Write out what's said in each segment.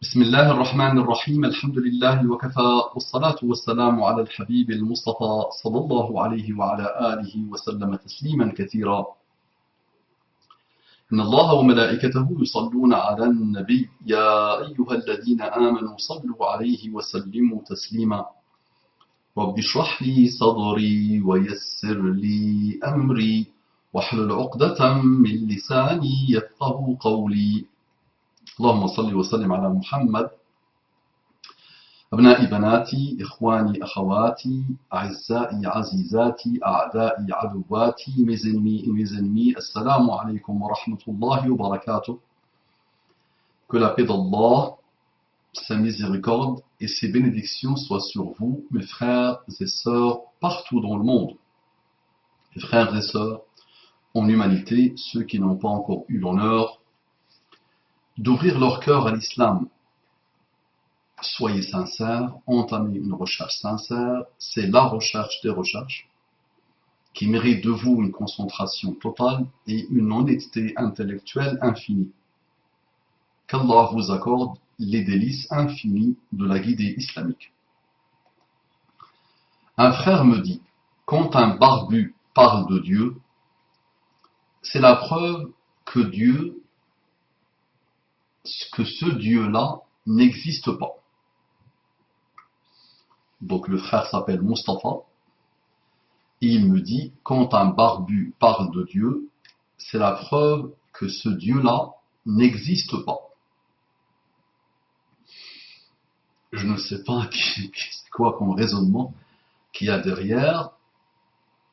بسم الله الرحمن الرحيم الحمد لله وكفى والصلاة والسلام على الحبيب المصطفى صلى الله عليه وعلى آله وسلم تسليما كثيرا. إن الله وملائكته يصلون على النبي يا أيها الذين آمنوا صلوا عليه وسلموا تسليما. رب اشرح لي صدري ويسر لي أمري واحلل عقدة من لساني يفقه قولي. اللهم صل وسلم على محمد. أبنائي بناتي إخواني أخواتي أعزائي عزيزاتي أعدائي عدواتي mes ennemis السلام عليكم ورحمة الله وبركاته. Que la paix d'Allah, sa miséricorde et ses bénédictions soient sur vous, mes frères et sœurs partout dans le monde. Mes frères et sœurs en humanité, ceux qui n'ont pas encore eu l'honneur d'ouvrir leur cœur à l'islam. Soyez sincères, entamez une recherche sincère, c'est la recherche des recherches qui mérite de vous une concentration totale et une honnêteté intellectuelle infinie. Qu'Allah vous accorde les délices infinies de la guidée islamique. Un frère me dit, quand un barbu parle de Dieu, c'est la preuve que ce Dieu-là n'existe pas. Donc le frère s'appelle Mustafa. Il me dit, quand un barbu parle de Dieu, c'est la preuve que ce Dieu-là n'existe pas. Je ne sais pas c'est quoi comme raisonnement qu'il y a derrière,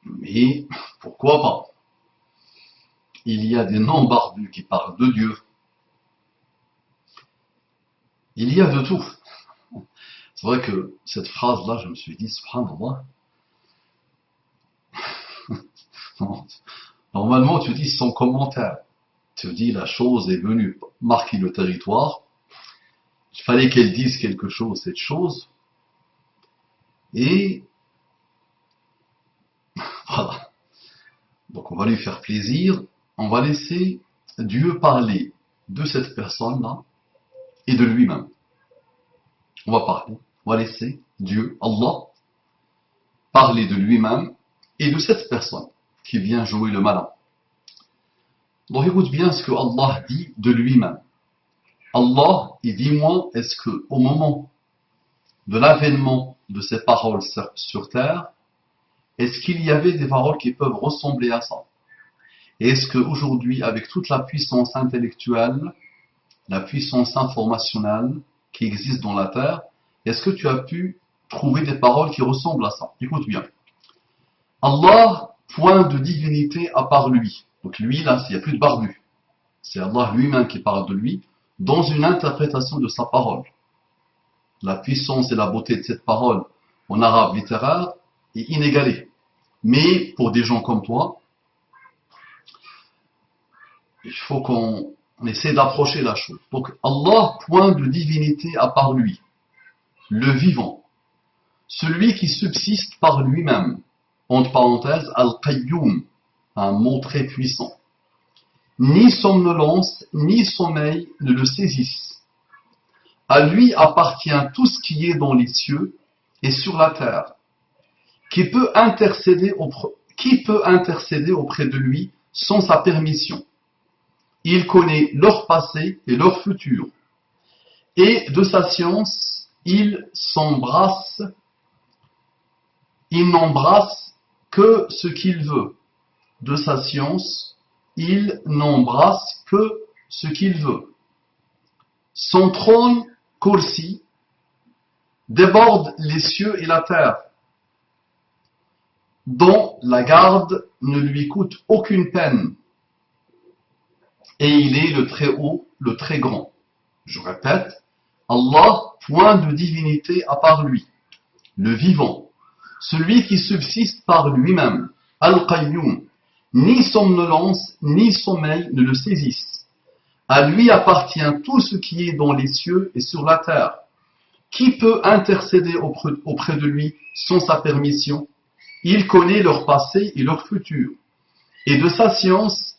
mais pourquoi pas? Il y a des non-barbus qui parlent de Dieu. Il y a de tout. C'est vrai que cette phrase-là, je me suis dit, subhanallah. Normalement, tu dis sans commentaire. Tu dis la chose est venue marquer le territoire. Il fallait qu'elle dise quelque chose, cette chose. Et voilà. Donc on va lui faire plaisir. On va laisser Dieu parler de cette personne-là et de lui-même. On va parler, on va laisser Dieu, Allah, parler de lui-même et de cette personne qui vient jouer le malin. Donc écoute bien ce que Allah dit de lui-même. Allah, il dit, moi, est-ce que au moment de l'avènement de ces paroles sur terre, est-ce qu'il y avait des paroles qui peuvent ressembler à ça? Et est-ce qu'aujourd'hui, avec toute la puissance intellectuelle, la puissance informationnelle qui existe dans la terre, est-ce que tu as pu trouver des paroles qui ressemblent à ça? Écoute bien. Allah, point de divinité à part lui. Donc lui, là, il n'y a plus de barbu. C'est Allah lui-même qui parle de lui dans une interprétation de sa parole. La puissance et la beauté de cette parole en arabe littéraire est inégalée. Mais pour des gens comme toi, il faut qu'on essaie d'approcher la chose. Donc Allah, point de divinité à part lui, le vivant, celui qui subsiste par lui-même, entre parenthèses, Al-Qayyum, un mot très puissant. Ni somnolence, ni sommeil ne le saisissent. À lui appartient tout ce qui est dans les cieux et sur la terre. Qui peut intercéder auprès de lui sans sa permission? Il connaît leur passé et leur futur. Et de sa science, il n'embrasse que ce qu'il veut. De sa science, il n'embrasse que ce qu'il veut. Son trône, Kursi, déborde les cieux et la terre, dont la garde ne lui coûte aucune peine. Et il est le très haut, le très grand. Je répète, Allah, point de divinité à part lui, le vivant, celui qui subsiste par lui-même, Al-Qayyum, ni somnolence, ni sommeil ne le saisissent. À lui appartient tout ce qui est dans les cieux et sur la terre. Qui peut intercéder auprès de lui sans sa permission? Il connaît leur passé et leur futur. Et de sa science,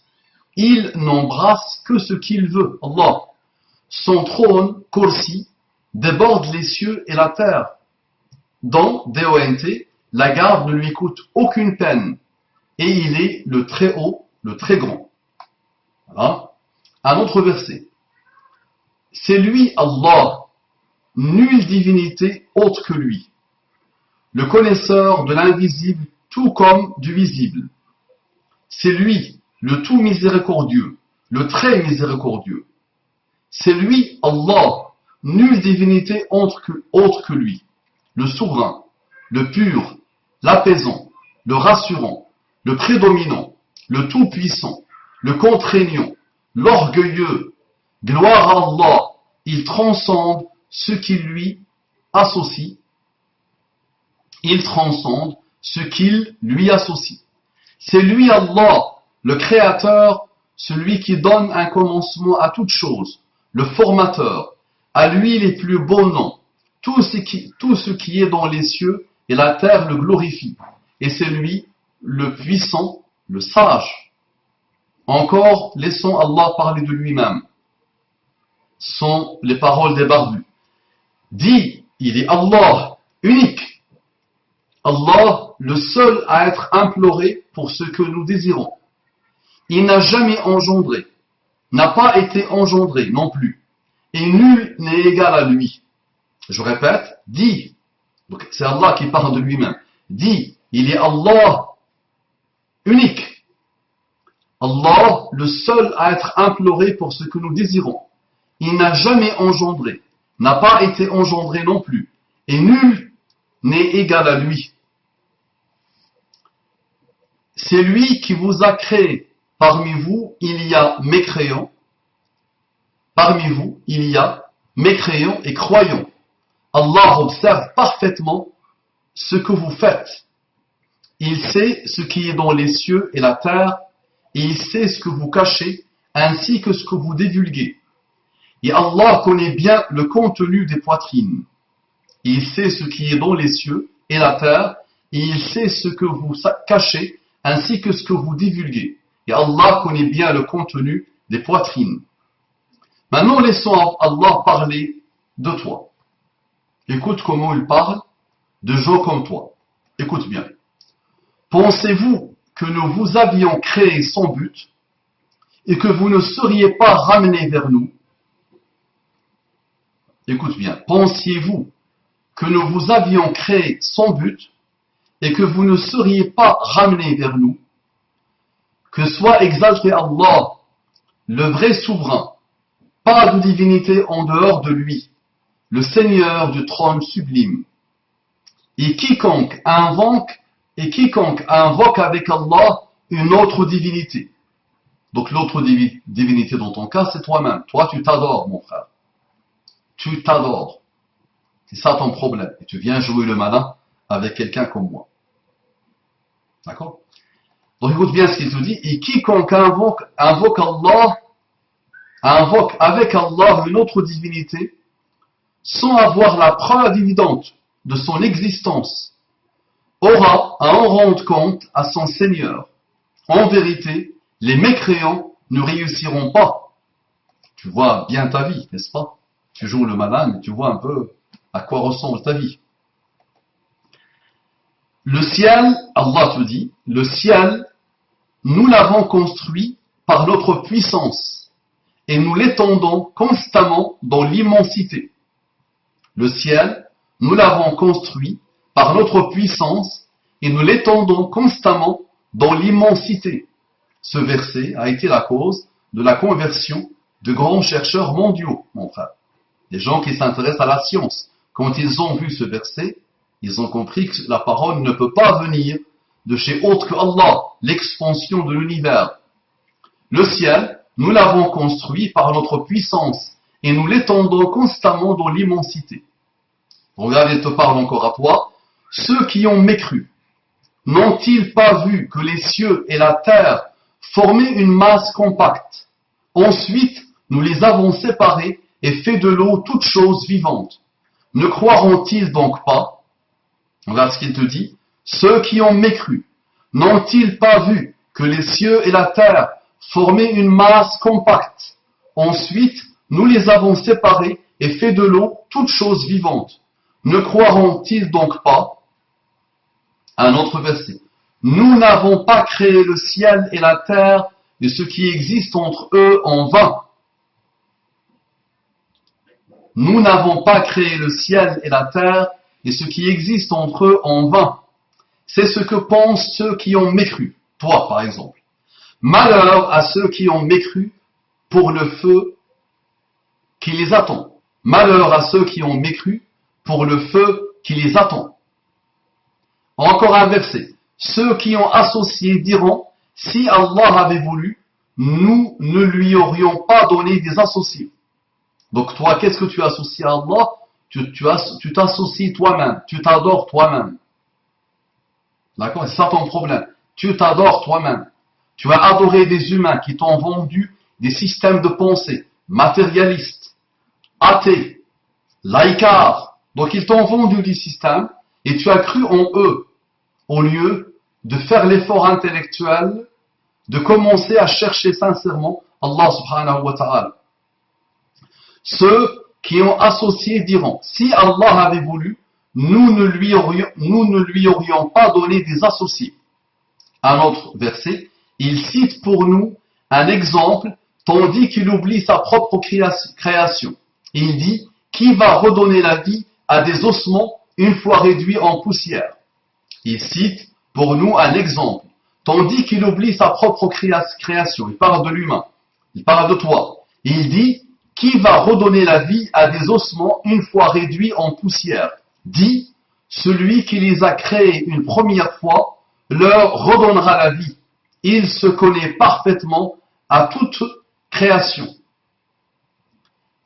il n'embrasse que ce qu'il veut. Allah. son trône, Kursi, déborde les cieux et la terre. Dans DONT, la garde ne lui coûte aucune peine. Et il est le très haut, le très grand. Voilà. Un autre verset. C'est lui, Allah, nulle divinité autre que lui, le connaisseur de l'invisible tout comme du visible. C'est lui, le tout miséricordieux, le très miséricordieux. C'est lui, Allah, nulle divinité autre que lui, le souverain, le pur, l'apaisant, le rassurant, le prédominant, le tout-puissant, le contraignant, l'orgueilleux. Gloire à Allah, il transcende ce qui lui associe. Il transcende ce qu'il lui associe. C'est lui Allah, le créateur, celui qui donne un commencement à toute chose, le formateur. À lui les plus beaux noms. Tout ce qui est dans les cieux et la terre le glorifie. Et c'est lui, le puissant, le sage. Encore, laissons Allah parler de lui-même. Sont les paroles des barbus. Dis, il est Allah, unique. Allah, le seul à être imploré pour ce que nous désirons. Il n'a jamais engendré, n'a pas été engendré non plus, et nul n'est égal à lui. Je répète, dis, donc c'est Allah qui parle de lui-même, dis, il est Allah, unique. Allah, le seul à être imploré pour ce que nous désirons. Il n'a jamais engendré, n'a pas été engendré non plus, et nul n'est égal à lui. C'est lui qui vous a créé. Parmi vous, il y a mécréants. Parmi vous, il y a mécréants et croyants. Allah observe parfaitement ce que vous faites. Il sait ce qui est dans les cieux et la terre, et il sait ce que vous cachez, ainsi que ce que vous divulguez. Et Allah connaît bien le contenu des poitrines. Il sait ce qui est dans les cieux et la terre, et il sait ce que vous cachez, ainsi que ce que vous divulguez. Et Allah connaît bien le contenu des poitrines. Maintenant, laissons Allah parler de toi. Écoute comment il parle de gens comme toi. Écoute bien. Pensez-vous que nous vous avions créé sans but et que vous ne seriez pas ramenés vers nous? Écoute bien. Pensiez-vous que nous vous avions créé sans but et que vous ne seriez pas ramenés vers nous? Que soit exalté Allah, le vrai souverain, pas de divinité en dehors de lui, le Seigneur du trône sublime. Et quiconque invoque avec Allah une autre divinité. Donc l'autre divinité dans ton cas, c'est toi-même. Toi, tu t'adores, mon frère. Tu t'adores. C'est ça ton problème. Et tu viens jouer le malin avec quelqu'un comme moi. D'accord? Donc écoute bien ce qu'il te dit. Et quiconque invoque avec Allah une autre divinité, sans avoir la preuve évidente de son existence, aura à en rendre compte à son Seigneur. En vérité, les mécréants ne réussiront pas. Tu vois bien ta vie, n'est-ce pas? Tu joues le malin, mais tu vois un peu à quoi ressemble ta vie. Le ciel, Allah te dit, le ciel, nous l'avons construit par notre puissance et nous l'étendons constamment dans l'immensité. Le ciel, nous l'avons construit par notre puissance et nous l'étendons constamment dans l'immensité. Ce verset a été la cause de la conversion de grands chercheurs mondiaux, mon frère. Les gens qui s'intéressent à la science, quand ils ont vu ce verset, ils ont compris que la parole ne peut pas venir de chez autre que Allah, l'expansion de l'univers. Le ciel, nous l'avons construit par notre puissance et nous l'étendons constamment dans l'immensité. Regarde, il te parle encore à toi. Ceux qui ont mécru, n'ont-ils pas vu que les cieux et la terre formaient une masse compacte? Ensuite, nous les avons séparés et fait de l'eau toute chose vivante. Ne croiront-ils donc pas? Regarde ce qu'il te dit. Ceux qui ont mécru, n'ont-ils pas vu que les cieux et la terre formaient une masse compacte? Ensuite, nous les avons séparés et fait de l'eau toute chose vivante. Ne croiront-ils donc pas? Un autre verset. Nous n'avons pas créé le ciel et la terre et ce qui existe entre eux en vain. Nous n'avons pas créé le ciel et la terre et ce qui existe entre eux en vain. C'est ce que pensent ceux qui ont mécru. Toi, par exemple. Malheur à ceux qui ont mécru pour le feu qui les attend. Malheur à ceux qui ont mécru pour le feu qui les attend. Encore un verset. Ceux qui ont associé diront, si Allah avait voulu, nous ne lui aurions pas donné des associés. Donc toi, qu'est-ce que tu associes à Allah? Tu t'associes toi-même, tu t'adores toi-même. D'accord? C'est ça ton problème. Tu t'adores toi-même. Tu as adoré des humains qui t'ont vendu des systèmes de pensée matérialistes, athées, laïcards. Donc ils t'ont vendu des systèmes et tu as cru en eux au lieu de faire l'effort intellectuel de commencer à chercher sincèrement Allah subhanahu wa ta'ala. Ceux qui ont associé diront, si Allah avait voulu, nous ne lui aurions pas donné des associés. Un autre verset, il cite pour nous un exemple, tandis qu'il oublie sa propre création. Il dit, qui va redonner la vie à des ossements une fois réduits en poussière? Il cite pour nous un exemple, tandis qu'il oublie sa propre création. Il parle de l'humain, il parle de toi. Il dit, qui va redonner la vie à des ossements une fois réduits en poussière? Dit, celui qui les a créés une première fois leur redonnera la vie. Il se connaît parfaitement à toute création.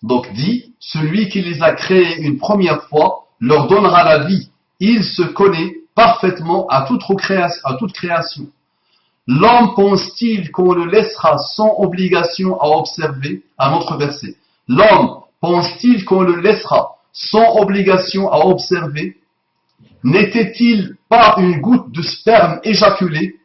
Donc dit, celui qui les a créés une première fois leur donnera la vie. Il se connaît parfaitement à toute création. L'homme pense-t-il qu'on le laissera sans obligation à observer? Un autre verset. L'homme pense-t-il qu'on le laissera sans obligation à observer? N'était-il pas une goutte de sperme éjaculée?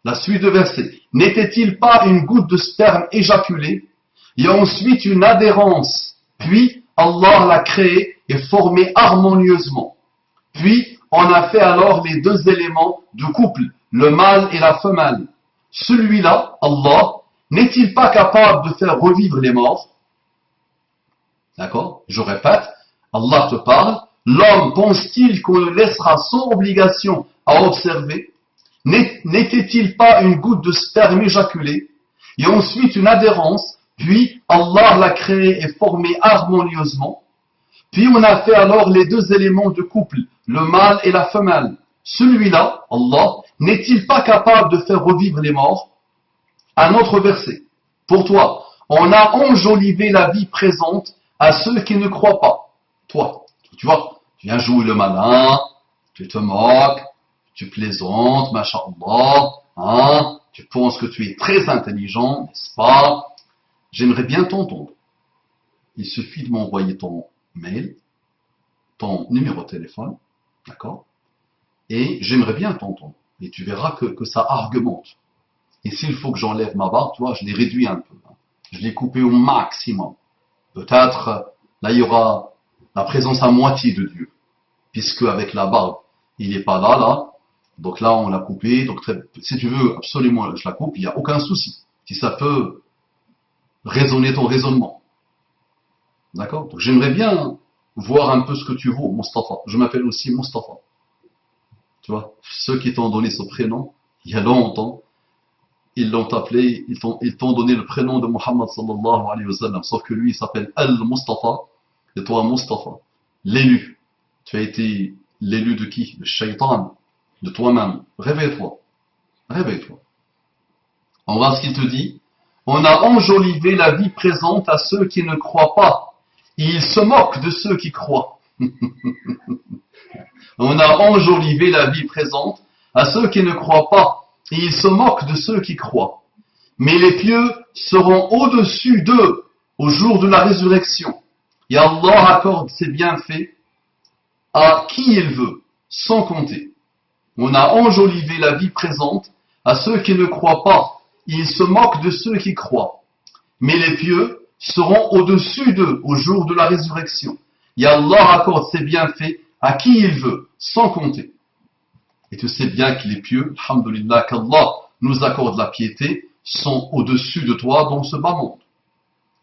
La suite de verset. N'était-il pas une goutte de sperme éjaculée? Il y a ensuite une adhérence. Puis Allah l'a créé et formé harmonieusement. Puis on a fait alors les deux éléments du couple, le mâle et la femelle. Celui-là, Allah, n'est-il pas capable de faire revivre les morts? D'accord? Je répète, Allah te parle. L'homme pense-t-il qu'on le laissera sans obligation à observer? N'était-il pas une goutte de sperme éjaculée? Et ensuite une adhérence, puis Allah l'a créé et formé harmonieusement. Puis on a fait alors les deux éléments de couple, le mâle et la femelle. Celui-là, Allah, n'est-il pas capable de faire revivre les morts? Un autre verset. Pour toi, on a enjolivé la vie présente à ceux qui ne croient pas. Toi, tu vois, tu viens jouer le malin, tu te moques, tu plaisantes, masha'Allah, hein, tu penses que tu es très intelligent, n'est-ce pas? J'aimerais bien t'entendre. Il suffit de m'envoyer ton mail, ton numéro de téléphone, d'accord? Et j'aimerais bien t'entendre. Et tu verras que ça argumente. Et s'il faut que j'enlève ma barbe, tu vois, je l'ai réduit un peu. Je l'ai coupé au maximum. Peut-être, là, il y aura la présence à moitié de Dieu. Puisque avec la barbe, il n'est pas là. Donc là, on l'a coupé. Donc, si tu veux absolument, je la coupe, il n'y a aucun souci. Si ça peut raisonner ton raisonnement. D'accord? Donc, j'aimerais bien voir un peu ce que tu vaux, Mustafa. Je m'appelle aussi Mustafa. Tu vois, ceux qui t'ont donné ce prénom, il y a longtemps, ils l'ont appelé, ils t'ont donné le prénom de Muhammad sallallahu alayhi wa sallam. Sauf que lui, il s'appelle Al-Mustafa. Et toi, Mustafa, l'élu. Tu as été l'élu de qui? Le shaitan, de toi-même. Réveille-toi. Réveille-toi. On voit ce qu'il te dit. On a enjolivé la vie présente à ceux qui ne croient pas. Et ils se moquent de ceux qui croient. On a enjolivé la vie présente à ceux qui ne croient pas. Et ils se moquent de ceux qui croient. Mais les pieux seront au-dessus d'eux au jour de la résurrection. Et Allah accorde ses bienfaits à qui il veut, sans compter. On a enjolivé la vie présente à ceux qui ne croient pas. Et ils se moquent de ceux qui croient. Mais les pieux seront au-dessus d'eux au jour de la résurrection. Et Allah accorde ses bienfaits à qui il veut, sans compter. Et tu sais bien que les pieux, alhamdoulilah, qu'Allah nous accorde la piété, sont au-dessus de toi dans ce bas monde.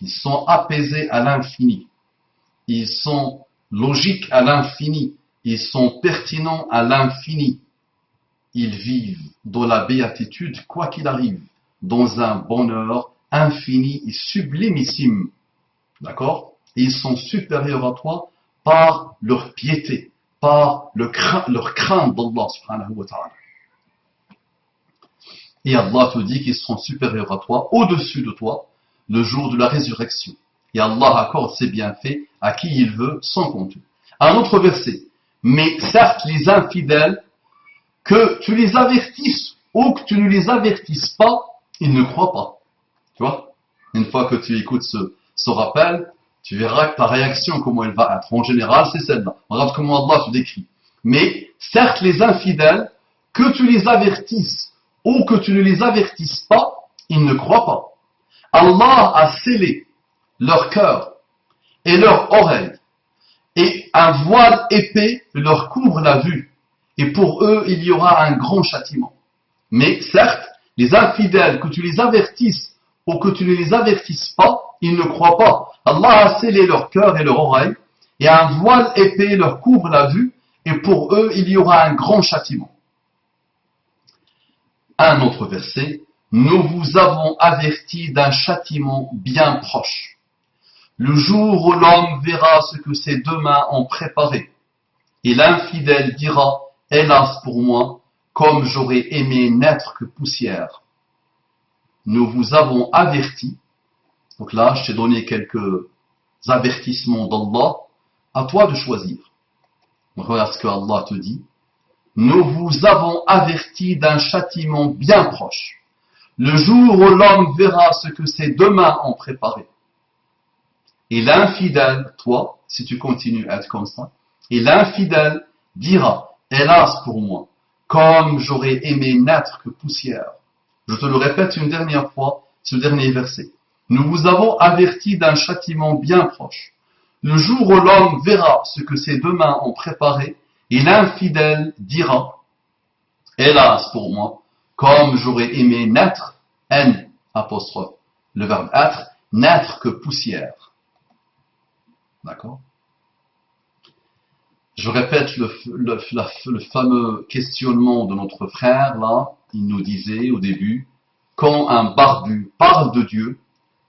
Ils sont apaisés à l'infini. Ils sont logiques à l'infini. Ils sont pertinents à l'infini. Ils vivent dans la béatitude, quoi qu'il arrive, dans un bonheur infini et sublimissime. D'accord? Et ils sont supérieurs à toi par leur piété, par leur crainte d'Allah subhanahu wa ta'ala. Et Allah te dit qu'ils seront supérieurs à toi, au-dessus de toi, le jour de la résurrection. Et Allah accorde ses bienfaits à qui il veut, sans compter. Un autre verset. Mais certes, les infidèles, que tu les avertisses ou que tu ne les avertisses pas, ils ne croient pas. Tu vois? Une fois que tu écoutes ce rappel, tu verras que ta réaction, comment elle va être. En général, c'est celle-là. Regarde comment Allah te décrit. Mais certes, les infidèles, que tu les avertisses ou que tu ne les avertisses pas, ils ne croient pas. Allah a scellé leur cœur et leur oreille, et un voile épais leur couvre la vue, et pour eux il y aura un grand châtiment. Mais certes, les infidèles, que tu les avertisses ou que tu ne les avertisses pas, ils ne croient pas. Allah a scellé leur cœur et leur oreille, et un voile épais leur couvre la vue, et pour eux il y aura un grand châtiment. Un autre verset. Nous vous avons averti d'un châtiment bien proche. Le jour où l'homme verra ce que ses deux mains ont préparé, et l'infidèle dira, hélas pour moi, comme j'aurais aimé n'être que poussière. Nous vous avons averti, donc là je t'ai donné quelques avertissements d'Allah, à toi de choisir. Voilà ce que Allah te dit. Nous vous avons averti d'un châtiment bien proche. Le jour où l'homme verra ce que ses deux mains ont préparé. Et l'infidèle, toi, si tu continues à être comme ça, et l'infidèle dira, hélas pour moi, comme j'aurais aimé n'être que poussière. Je te le répète une dernière fois, ce dernier verset. Nous vous avons averti d'un châtiment bien proche. Le jour où l'homme verra ce que ses deux mains ont préparé, et l'infidèle dira, hélas pour moi, comme j'aurais aimé n'être, N apostrophe, le verbe être, n'être que poussière. D'accord? Je répète le fameux questionnement de notre frère, là, il nous disait au début, quand un barbu parle de Dieu,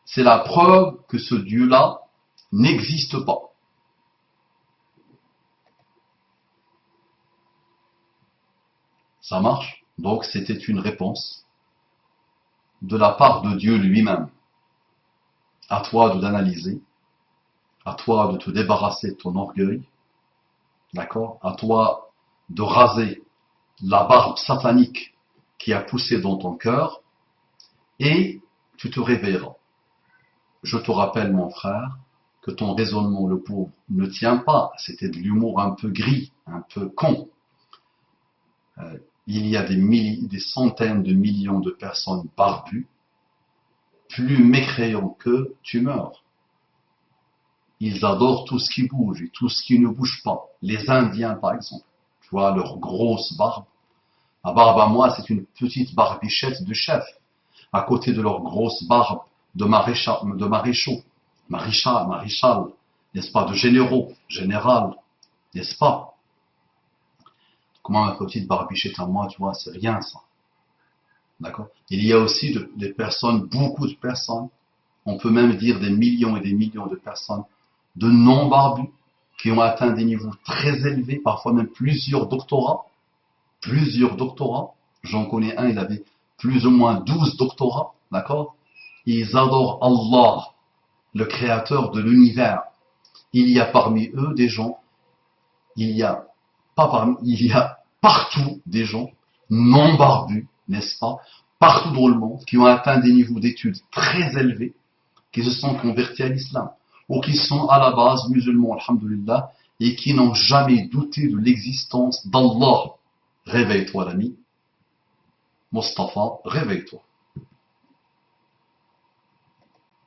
c'est la preuve que ce Dieu-là n'existe pas. Ça marche? Donc c'était une réponse de la part de Dieu lui-même. À toi de l'analyser, à toi de te débarrasser de ton orgueil, d'accord? À toi de raser la barbe satanique qui a poussé dans ton cœur, et tu te réveilleras. Je te rappelle, mon frère, que ton raisonnement, le pauvre, ne tient pas. C'était de l'humour un peu gris, un peu con. Il y a des centaines de millions de personnes barbues, plus mécréants qu'eux, tu meurs. Ils adorent tout ce qui bouge et tout ce qui ne bouge pas. Les Indiens, par exemple, tu vois, leur grosse barbe. La barbe à moi, c'est une petite barbichette de chef, à côté de leur grosse barbe de maréchal, n'est-ce pas, de généraux, général, n'est-ce pas? Comment ma petite barbichette à moi, tu vois, c'est rien ça. D'accord? Il y a aussi des personnes, beaucoup de personnes, on peut même dire des millions et des millions de personnes, de non-barbus, qui ont atteint des niveaux très élevés, parfois même plusieurs doctorats. J'en connais un, il avait plus ou moins 12 doctorats, d'accord? Ils adorent Allah, le créateur de l'univers. Il y a parmi eux des gens, il y a partout des gens non barbus, n'est-ce pas, partout dans le monde, qui ont atteint des niveaux d'études très élevés, qui se sont convertis à l'islam, ou qui sont à la base musulmans, alhamdoulilah, et qui n'ont jamais douté de l'existence d'Allah. Réveille-toi, l'ami. Mustafa, réveille-toi.